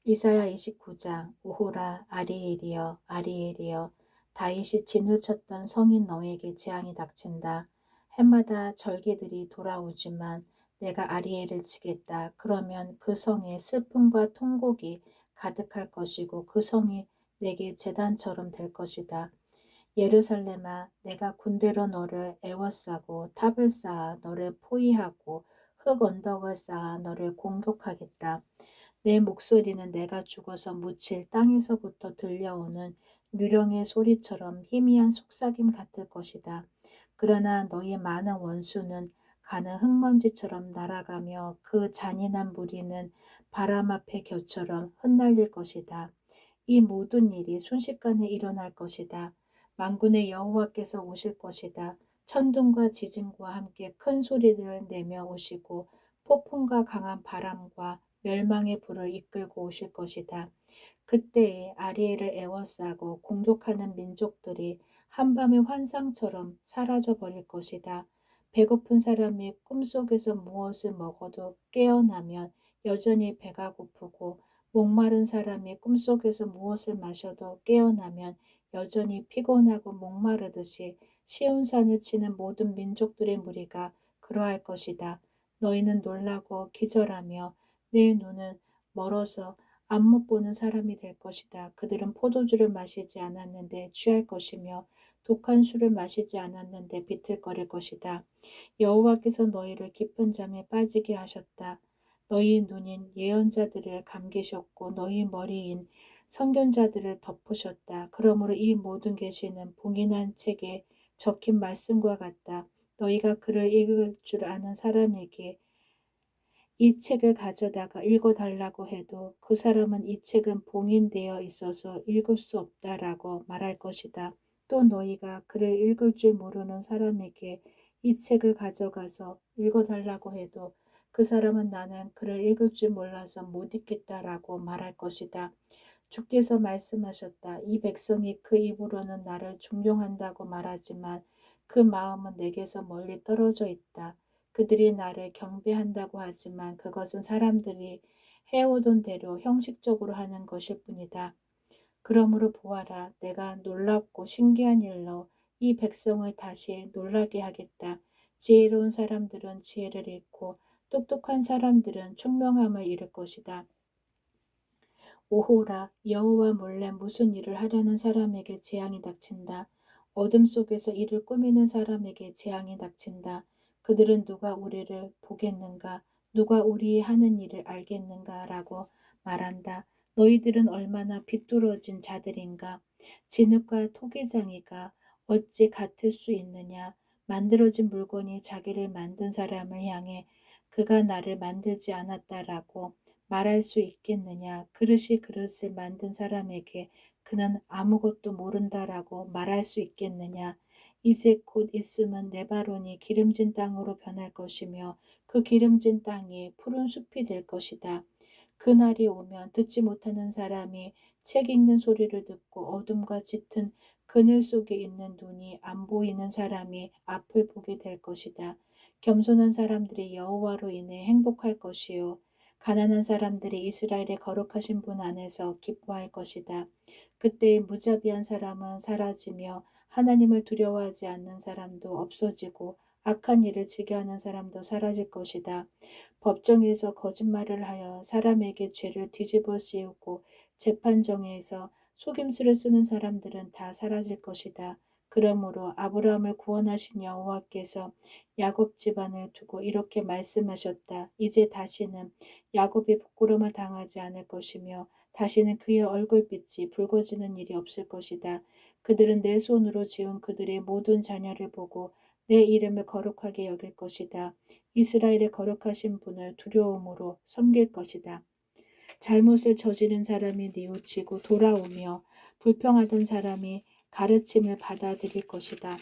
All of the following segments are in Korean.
이사야 29장. 오호라 아리엘이여 아리엘이여, 다윗이 진을 쳤던 성인 너에게 재앙이 닥친다. 해마다 절기들이 돌아오지만 내가 아리엘을 치겠다. 그러면 그 성에 슬픔과 통곡이 가득할 것이고 그 성이 내게 제단처럼 될 것이다. 예루살렘아, 내가 군대로 너를 에워싸고 탑을 쌓아 너를 포위하고 흙 언덕을 쌓아 너를 공격하겠다. 내 목소리는 내가 죽어서 묻힐 땅에서부터 들려오는 유령의 소리처럼 희미한 속삭임 같을 것이다. 그러나 너희 많은 원수는 가는 흙먼지처럼 날아가며 그 잔인한 무리는 바람 앞의 겨처럼 흩날릴 것이다. 이 모든 일이 순식간에 일어날 것이다. 만군의 여호와께서 오실 것이다. 천둥과 지진과 함께 큰 소리를 내며 오시고 폭풍과 강한 바람과 멸망의 불을 이끌고 오실 것이다. 그때에 아리엘을 에워싸고 공격하는 민족들이 한밤의 환상처럼 사라져 버릴 것이다. 배고픈 사람이 꿈속에서 무엇을 먹어도 깨어나면 여전히 배가 고프고, 목마른 사람이 꿈속에서 무엇을 마셔도 깨어나면 여전히 피곤하고 목마르듯이 시온산을 치는 모든 민족들의 무리가 그러할 것이다. 너희는 놀라고 기절하며 내 눈은 멀어서 안 못 보는 사람이 될 것이다. 그들은 포도주를 마시지 않았는데 취할 것이며 독한 술을 마시지 않았는데 비틀거릴 것이다. 여호와께서 너희를 깊은 잠에 빠지게 하셨다. 너희 눈인 예언자들을 감기셨고 너희 머리인 선견자들을 덮으셨다. 그러므로 이 모든 계시는 봉인한 책에 적힌 말씀과 같다. 너희가 그를 읽을 줄 아는 사람에게 이 책을 가져다가 읽어달라고 해도 그 사람은 이 책은 봉인되어 있어서 읽을 수 없다라고 말할 것이다. 또 너희가 그를 읽을 줄 모르는 사람에게 이 책을 가져가서 읽어달라고 해도 그 사람은 나는 그를 읽을 줄 몰라서 못 읽겠다라고 말할 것이다. 주께서 말씀하셨다. 이 백성이 그 입으로는 나를 존경한다고 말하지만 그 마음은 내게서 멀리 떨어져 있다. 그들이 나를 경배한다고 하지만 그것은 사람들이 해오던 대로 형식적으로 하는 것일 뿐이다. 그러므로 보아라, 내가 놀랍고 신기한 일로 이 백성을 다시 놀라게 하겠다. 지혜로운 사람들은 지혜를 잃고 똑똑한 사람들은 총명함을 잃을 것이다. 오호라, 여호와 몰래 무슨 일을 하려는 사람에게 재앙이 닥친다. 어둠 속에서 일을 꾸미는 사람에게 재앙이 닥친다. 그들은 누가 우리를 보겠는가? 누가 우리의 하는 일을 알겠는가? 라고 말한다. 너희들은 얼마나 비뚤어진 자들인가? 진흙과 토기장이가 어찌 같을 수 있느냐? 만들어진 물건이 자기를 만든 사람을 향해 그가 나를 만들지 않았다라고 말할 수 있겠느냐? 그릇이 그릇을 만든 사람에게 그는 아무것도 모른다라고 말할 수 있겠느냐? 이제 곧 있으면 네바론이 기름진 땅으로 변할 것이며 그 기름진 땅이 푸른 숲이 될 것이다. 그날이 오면 듣지 못하는 사람이 책 읽는 소리를 듣고 어둠과 짙은 그늘 속에 있는 눈이 안 보이는 사람이 앞을 보게 될 것이다. 겸손한 사람들이 여호와로 인해 행복할 것이요 가난한 사람들이 이스라엘의 거룩하신 분 안에서 기뻐할 것이다. 그때 무자비한 사람은 사라지며 하나님을 두려워하지 않는 사람도 없어지고 악한 일을 즐겨하는 사람도 사라질 것이다. 법정에서 거짓말을 하여 사람에게 죄를 뒤집어 씌우고 재판정에서 속임수를 쓰는 사람들은 다 사라질 것이다. 그러므로 아브라함을 구원하신 여호와께서 야곱 집안을 두고 이렇게 말씀하셨다. 이제 다시는 야곱이 부끄러움을 당하지 않을 것이며 다시는 그의 얼굴빛이 붉어지는 일이 없을 것이다. 그들은 내 손으로 지은 그들의 모든 자녀를 보고 내 이름을 거룩하게 여길 것이다. 이스라엘의 거룩하신 분을 두려움으로 섬길 것이다. 잘못을 저지른 사람이 뉘우치고 돌아오며 불평하던 사람이 가르침을 받아들일 것이다.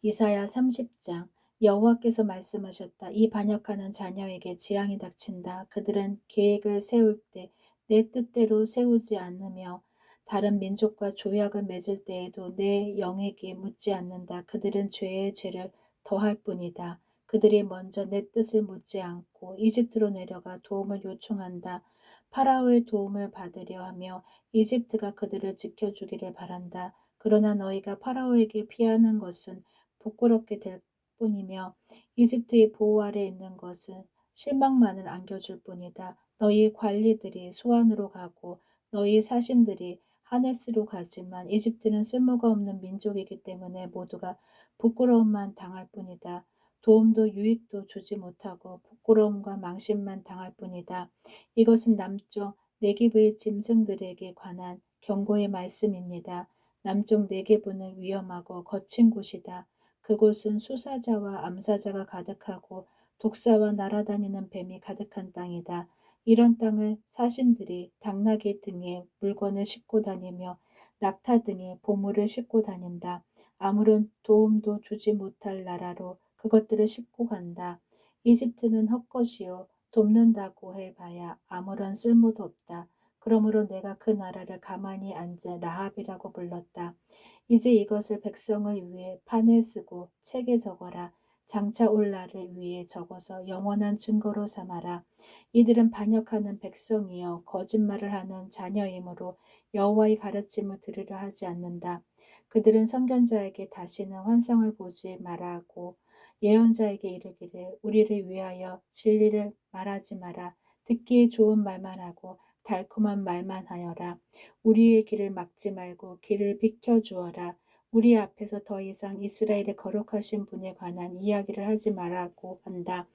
이사야 30장. 여호와께서 말씀하셨다. 이 반역하는 자녀에게 재앙이 닥친다. 그들은 계획을 세울 때 내 뜻대로 세우지 않으며 다른 민족과 조약을 맺을 때에도 내 영에게 묻지 않는다. 그들은 죄의 죄를 더할 뿐이다. 그들이 먼저 내 뜻을 묻지 않고 이집트로 내려가 도움을 요청한다. 파라오의 도움을 받으려 하며 이집트가 그들을 지켜주기를 바란다. 그러나 너희가 파라오에게 피하는 것은 부끄럽게 될 뿐이며 이집트의 보호 아래 있는 것은 실망만을 안겨줄 뿐이다. 너희 관리들이 소안으로 가고 너희 사신들이 하네스로 가지만 이집트는 쓸모가 없는 민족이기 때문에 모두가 부끄러움만 당할 뿐이다. 도움도 유익도 주지 못하고 부끄러움과 망신만 당할 뿐이다. 이것은 남쪽 네기브의 짐승들에게 관한 경고의 말씀입니다. 남쪽 네게브는 위험하고 거친 곳이다. 그곳은 수사자와 암사자가 가득하고 독사와 날아다니는 뱀이 가득한 땅이다. 이런 땅을 사신들이 당나귀 등에 물건을 싣고 다니며 낙타 등에 보물을 싣고 다닌다. 아무런 도움도 주지 못할 나라로 그것들을 싣고 간다. 이집트는 헛것이요 돕는다고 해봐야 아무런 쓸모도 없다. 그러므로 내가 그 나라를 가만히 앉은 라합이라고 불렀다. 이제 이것을 백성을 위해 판에 쓰고 책에 적어라. 장차 올 날을 위해 적어서 영원한 증거로 삼아라. 이들은 반역하는 백성이여 거짓말을 하는 자녀이므로 여호와의 가르침을 들으려 하지 않는다. 그들은 선견자에게 다시는 환상을 보지 말라고 예언자에게 이르기를 우리를 위하여 진리를 말하지 마라. 듣기에 좋은 말만 하고 달콤한 말만 하여라. 우리의 길을 막지 말고 길을 비켜주어라. 우리 앞에서 더 이상 이스라엘의 거룩하신 분에 관한 이야기를 하지 말라고 한다.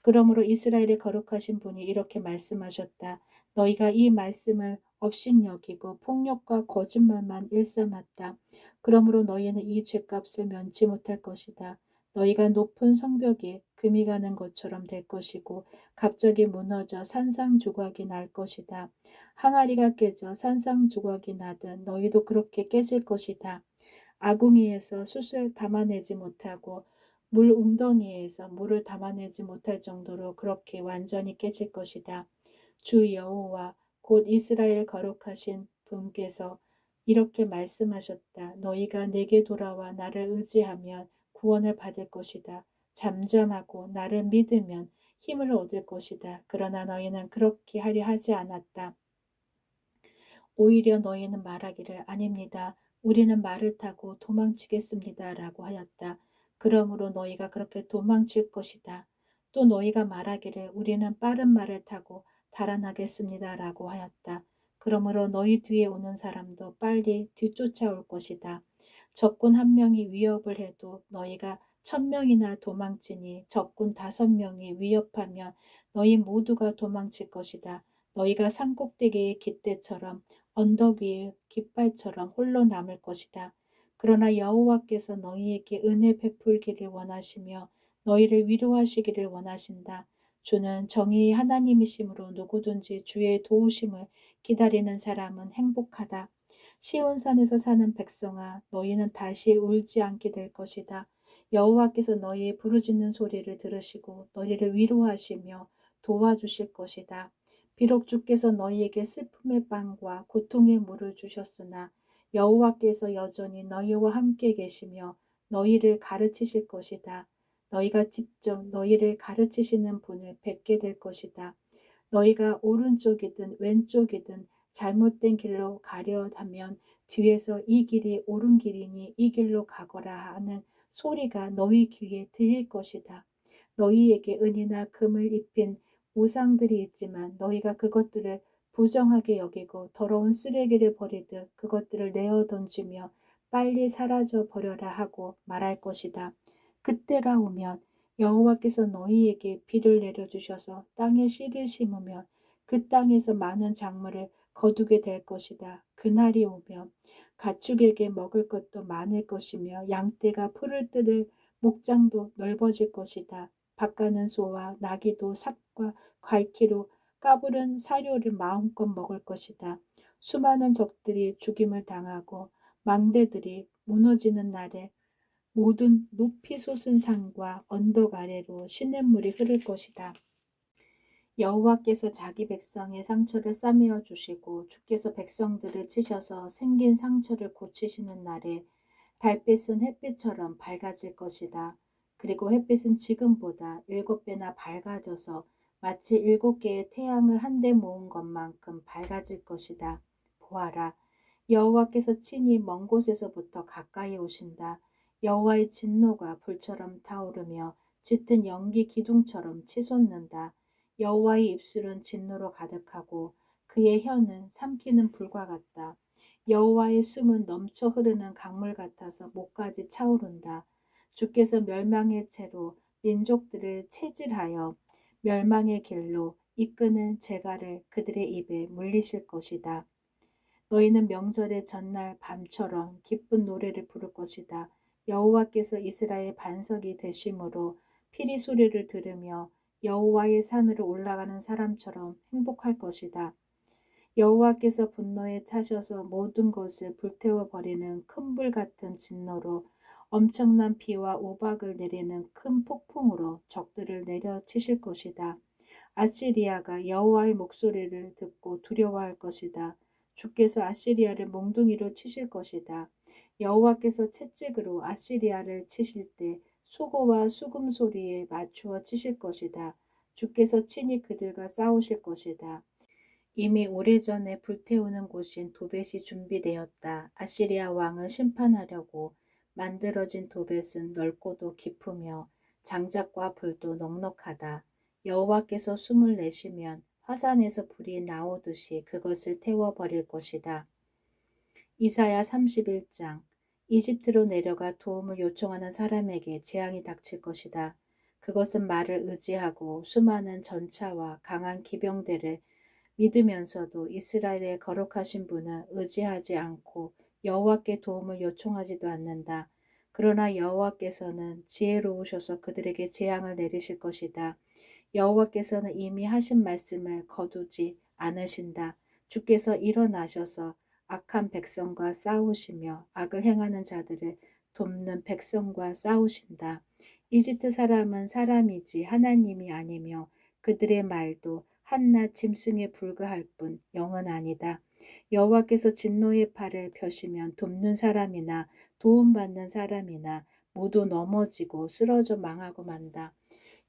그러므로 이스라엘의 거룩하신 분이 이렇게 말씀하셨다. 너희가 이 말씀을 업신여기고 폭력과 거짓말만 일삼았다. 그러므로 너희는 이 죄값을 면치 못할 것이다. 너희가 높은 성벽에 금이 가는 것처럼 될 것이고 갑자기 무너져 산상조각이 날 것이다. 항아리가 깨져 산상조각이 나듯 너희도 그렇게 깨질 것이다. 아궁이에서 숯을 담아내지 못하고 물 웅덩이에서 물을 담아내지 못할 정도로 그렇게 완전히 깨질 것이다. 주 여호와 곧 이스라엘 거룩하신 분께서 이렇게 말씀하셨다. 너희가 내게 돌아와 나를 의지하면 구원을 받을 것이다. 잠잠하고 나를 믿으면 힘을 얻을 것이다. 그러나 너희는 그렇게 하려 하지 않았다. 오히려 너희는 말하기를 아닙니다. 우리는 말을 타고 도망치겠습니다. 라고 하였다. 그러므로 너희가 그렇게 도망칠 것이다. 또 너희가 말하기를 우리는 빠른 말을 타고 달아나겠습니다. 라고 하였다. 그러므로 너희 뒤에 오는 사람도 빨리 뒤쫓아올 것이다. 적군 한 명이 위협을 해도 너희가 1000명이나 도망치니 적군 5명이 위협하면 너희 모두가 도망칠 것이다. 너희가 산꼭대기의 깃대처럼 언덕 위의 깃발처럼 홀로 남을 것이다. 그러나 여호와께서 너희에게 은혜 베풀기를 원하시며 너희를 위로하시기를 원하신다. 주는 정의의 하나님이시므로 누구든지 주의 도우심을 기다리는 사람은 행복하다. 시온산에서 사는 백성아, 너희는 다시 울지 않게 될 것이다. 여호와께서 너희의 부르짖는 소리를 들으시고 너희를 위로하시며 도와주실 것이다. 비록 주께서 너희에게 슬픔의 빵과 고통의 물을 주셨으나 여호와께서 여전히 너희와 함께 계시며 너희를 가르치실 것이다. 너희가 직접 너희를 가르치시는 분을 뵙게 될 것이다. 너희가 오른쪽이든 왼쪽이든 잘못된 길로 가려 하면 뒤에서 이 길이 옳은 길이니 이 길로 가거라 하는 소리가 너희 귀에 들릴 것이다. 너희에게 은이나 금을 입힌 우상들이 있지만 너희가 그것들을 부정하게 여기고 더러운 쓰레기를 버리듯 그것들을 내어 던지며 빨리 사라져 버려라 하고 말할 것이다. 그때가 오면 여호와께서 너희에게 비를 내려주셔서 땅에 씨를 심으면 그 땅에서 많은 작물을 거두게 될 것이다. 그날이 오면 가축에게 먹을 것도 많을 것이며 양떼가 풀을 뜯을 목장도 넓어질 것이다. 밭가는 소와 나귀도 삭과 갈퀴로 까부른 사료를 마음껏 먹을 것이다. 수많은 적들이 죽임을 당하고 망대들이 무너지는 날에 모든 높이 솟은 산과 언덕 아래로 시냇물이 흐를 것이다. 여호와께서 자기 백성의 상처를 싸매어 주시고 주께서 백성들을 치셔서 생긴 상처를 고치시는 날에 달빛은 햇빛처럼 밝아질 것이다. 그리고 햇빛은 지금보다 7배나 밝아져서 마치 7개의 태양을 한데 모은 것만큼 밝아질 것이다. 보아라, 여호와께서 친히 먼 곳에서부터 가까이 오신다. 여호와의 진노가 불처럼 타오르며 짙은 연기 기둥처럼 치솟는다. 여호와의 입술은 진노로 가득하고 그의 혀는 삼키는 불과 같다. 여호와의 숨은 넘쳐 흐르는 강물 같아서 목까지 차오른다. 주께서 멸망의 채로 민족들을 체질하여 멸망의 길로 이끄는 재갈을 그들의 입에 물리실 것이다. 너희는 명절의 전날 밤처럼 기쁜 노래를 부를 것이다. 여호와께서 이스라엘 반석이 되심으로 피리 소리를 들으며 여호와의 산으로 올라가는 사람처럼 행복할 것이다. 여호와께서 분노에 차셔서 모든 것을 불태워 버리는 큰 불 같은 진노로 엄청난 비와 우박을 내리는 큰 폭풍으로 적들을 내려치실 것이다. 아시리아가 여호와의 목소리를 듣고 두려워할 것이다. 주께서 아시리아를 몽둥이로 치실 것이다. 여호와께서 채찍으로 아시리아를 치실 때 수고와 수금 소리에 맞추어 치실 것이다. 주께서 친히 그들과 싸우실 것이다. 이미 오래전에 불태우는 곳인 도벳이 준비되었다. 아시리아 왕을 심판하려고 만들어진 도벳은 넓고도 깊으며 장작과 불도 넉넉하다. 여호와께서 숨을 내쉬면 화산에서 불이 나오듯이 그것을 태워버릴 것이다. 이사야 31장. 이집트로 내려가 도움을 요청하는 사람에게 재앙이 닥칠 것이다. 그것은 말을 의지하고 수많은 전차와 강한 기병대를 믿으면서도 이스라엘의 거룩하신 분을 의지하지 않고 여호와께 도움을 요청하지도 않는다. 그러나 여호와께서는 지혜로우셔서 그들에게 재앙을 내리실 것이다. 여호와께서는 이미 하신 말씀을 거두지 않으신다. 주께서 일어나셔서 악한 백성과 싸우시며 악을 행하는 자들을 돕는 백성과 싸우신다. 이집트 사람은 사람이지 하나님이 아니며 그들의 말도 한낱 짐승에 불과할 뿐 영은 아니다. 여호와께서 진노의 팔을 펴시면 돕는 사람이나 도움받는 사람이나 모두 넘어지고 쓰러져 망하고 만다.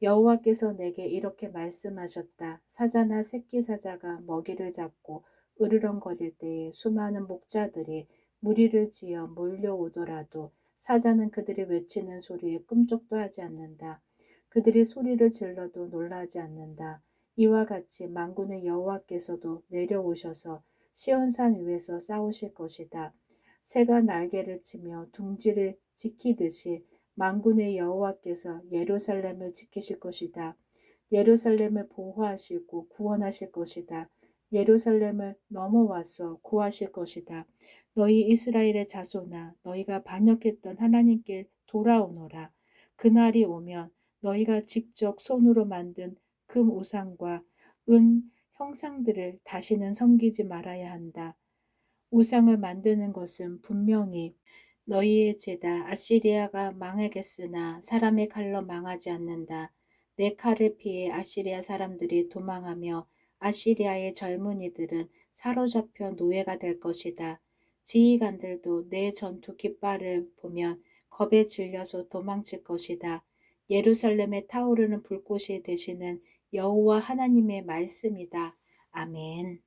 여호와께서 내게 이렇게 말씀하셨다. 사자나 새끼 사자가 먹이를 잡고 으르렁거릴 때에 수많은 목자들이 무리를 지어 몰려오더라도 사자는 그들이 외치는 소리에 꿈쩍도 하지 않는다. 그들이 소리를 질러도 놀라지 않는다. 이와 같이 만군의 여호와께서도 내려오셔서 시온산 위에서 싸우실 것이다. 새가 날개를 치며 둥지를 지키듯이 만군의 여호와께서 예루살렘을 지키실 것이다. 예루살렘을 보호하시고 구원하실 것이다. 예루살렘을 넘어와서 구하실 것이다. 너희 이스라엘의 자손아, 너희가 반역했던 하나님께 돌아오너라. 그날이 오면 너희가 직접 손으로 만든 금 우상과 은 형상들을 다시는 섬기지 말아야 한다. 우상을 만드는 것은 분명히 너희의 죄다. 아시리아가 망하겠으나 사람의 칼로 망하지 않는다. 내 칼을 피해 아시리아 사람들이 도망하며 아시리아의 젊은이들은 사로잡혀 노예가 될 것이다. 지휘관들도 내 전투 깃발을 보면 겁에 질려서 도망칠 것이다. 예루살렘에 타오르는 불꽃이 되시는 여호와 하나님의 말씀이다. 아멘.